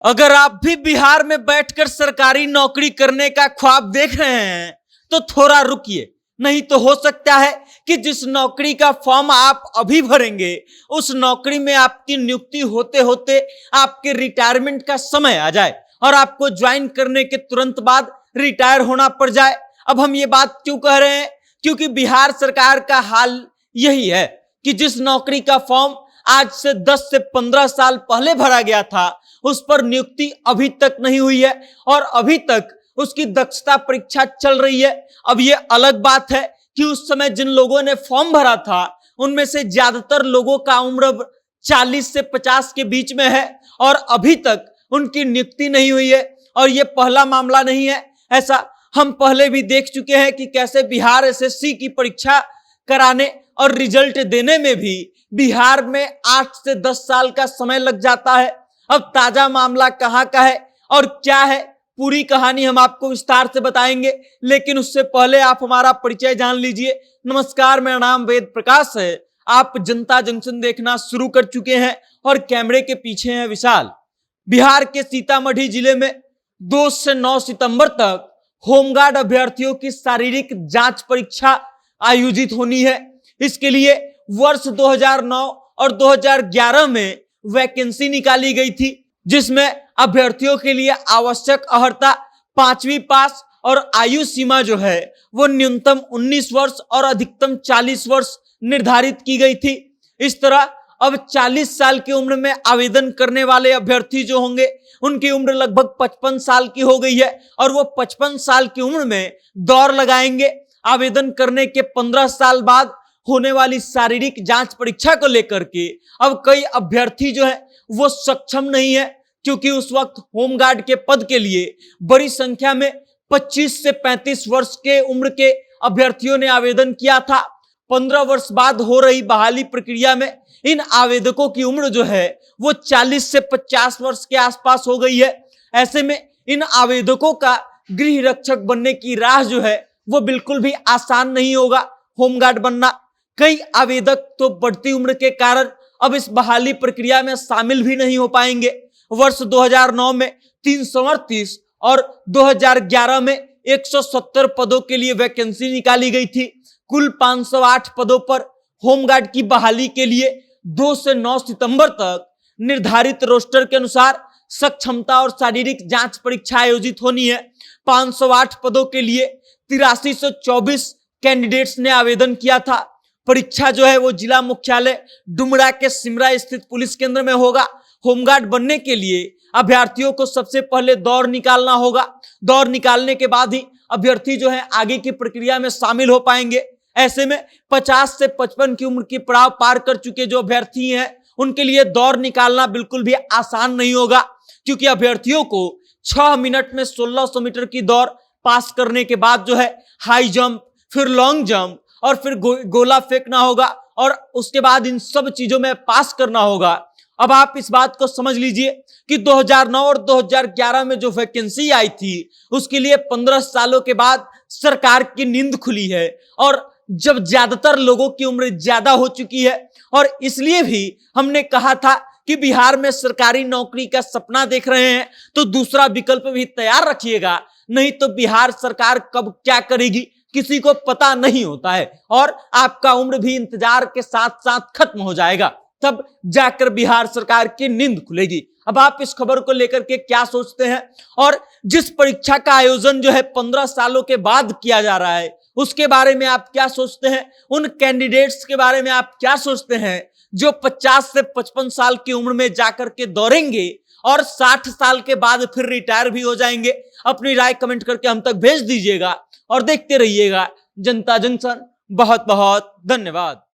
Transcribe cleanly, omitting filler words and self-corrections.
अगर आप भी बिहार में बैठकर सरकारी नौकरी करने का ख्वाब देख रहे हैं तो थोड़ा रुकिए, नहीं तो हो सकता है कि जिस नौकरी का फॉर्म आप अभी भरेंगे उस नौकरी में आपकी नियुक्ति होते होते आपके रिटायरमेंट का समय आ जाए और आपको ज्वाइन करने के तुरंत बाद रिटायर होना पड़ जाए। अब हम ये बात क्यों कह रहे हैं? क्योंकि बिहार सरकार का हाल यही है कि जिस नौकरी का फॉर्म आज से 10 से 15 साल पहले भरा गया था उस पर नियुक्ति अभी तक नहीं हुई है और अभी तक उसकी दक्षता परीक्षा चल रही है। अब ये अलग बात है कि उस समय जिन लोगों ने फॉर्म भरा था उनमें से ज्यादातर लोगों का उम्र 40 से 50 के बीच में है और अभी तक उनकी नियुक्ति नहीं हुई है। और ये पहला मामला नहीं है, ऐसा हम पहले भी देख चुके हैं कि कैसे बिहार एसएससी की परीक्षा कराने और रिजल्ट देने में भी बिहार में 8 से 10 साल का समय लग जाता है। अब ताजा मामला कहां का है और क्या है, पूरी कहानी हम आपको विस्तार से बताएंगे, लेकिन उससे पहले आप हमारा परिचय जान लीजिए। नमस्कार, मेरा नाम वेद प्रकाश है। आप जनता जंक्शन देखना शुरू कर चुके हैं और कैमरे के पीछे है विशाल। बिहार के सीतामढ़ी जिले में 2 से 9 सितंबर तक होमगार्ड अभ्यर्थियों की शारीरिक जांच परीक्षा आयोजित होनी है। इसके लिए वर्ष 2009 और 2011 में वैकेंसी निकाली गई थी, जिसमें अभ्यर्थियों के लिए आवश्यक अर्हता 5वीं पास और आयु सीमा जो है वो न्यूनतम 19 वर्ष और अधिकतम 40 वर्ष निर्धारित की गई थी। इस तरह अब 40 साल की उम्र में आवेदन करने वाले अभ्यर्थी जो होंगे उनकी उम्र लगभग 55 साल की हो गई है और वो 55 साल की उम्र में दौड़ लगाएंगे। आवेदन करने के 15 साल बाद होने वाली शारीरिक जांच परीक्षा को लेकर के अब कई अभ्यर्थी जो है वो सक्षम नहीं है, क्योंकि उस वक्त होमगार्ड के पद के लिए बड़ी संख्या में 25 से 35 वर्ष के उम्र के अभ्यर्थियों ने आवेदन किया था। 15 वर्ष बाद हो रही बहाली प्रक्रिया में इन आवेदकों की उम्र जो है वो 40 से 50 वर्ष के आसपास हो गई है। ऐसे में इन आवेदकों का गृह रक्षक बनने की राह जो है वो बिल्कुल भी आसान नहीं होगा होमगार्ड बनना। कई आवेदक तो बढ़ती उम्र के कारण अब इस बहाली प्रक्रिया में शामिल भी नहीं हो पाएंगे। वर्ष 2009 में 338 और 2011 में 170 पदों के लिए वैकेंसी निकाली गई थी। कुल 508 पदों पर होमगार्ड की बहाली के लिए 2 से 9 सितंबर तक निर्धारित रोस्टर के अनुसार सक्षमता और शारीरिक जांच परीक्षा आयोजित होनी है। 508 पदों के लिए 8324 कैंडिडेट्स ने आवेदन किया था। परीक्षा जो है वो जिला मुख्यालय डुमरा के सिमरा स्थित पुलिस केंद्र में होगा। होमगार्ड बनने के लिए अभ्यर्थियों को सबसे पहले दौड़ निकालना होगा। दौड़ निकालने के बाद ही अभ्यर्थी जो है आगे की प्रक्रिया में शामिल हो पाएंगे। ऐसे में 50 से 55 की उम्र की पड़ाव पार कर चुके जो अभ्यर्थी हैं उनके लिए दौड़ निकालना बिल्कुल भी आसान नहीं होगा, क्योंकि अभ्यर्थियों को 6 मिनट में 1600 मीटर की दौड़ पास करने के बाद जो है हाई जंप, फिर लॉन्ग जंप और फिर गोला फेंकना होगा और उसके बाद इन सब चीजों में पास करना होगा। अब आप इस बात को समझ लीजिए कि 2009 और 2011 में जो वैकेंसी आई थी उसके लिए 15 सालों के बाद सरकार की नींद खुली है और जब ज्यादातर लोगों की उम्र ज्यादा हो चुकी है। और इसलिए भी हमने कहा था कि बिहार में सरकारी नौकरी का सपना देख रहे हैं तो दूसरा विकल्प भी तैयार रखिएगा, नहीं तो बिहार सरकार कब क्या करेगी किसी को पता नहीं होता है और आपका उम्र भी इंतजार के साथ साथ खत्म हो जाएगा, तब जाकर बिहार सरकार की नींद खुलेगी। अब आप इस खबर को लेकर के क्या सोचते हैं और जिस परीक्षा का आयोजन जो है 15 सालों के बाद किया जा रहा है उसके बारे में आप क्या सोचते हैं? उन कैंडिडेट्स के बारे में आप क्या सोचते हैं जो 50 से 55 साल की उम्र में जाकर के दौड़ेंगे और 60 साल के बाद फिर रिटायर भी हो जाएंगे? अपनी राय कमेंट करके हम तक भेज दीजिएगा और देखते रहिएगा जनता जंक्शन। बहुत बहुत धन्यवाद।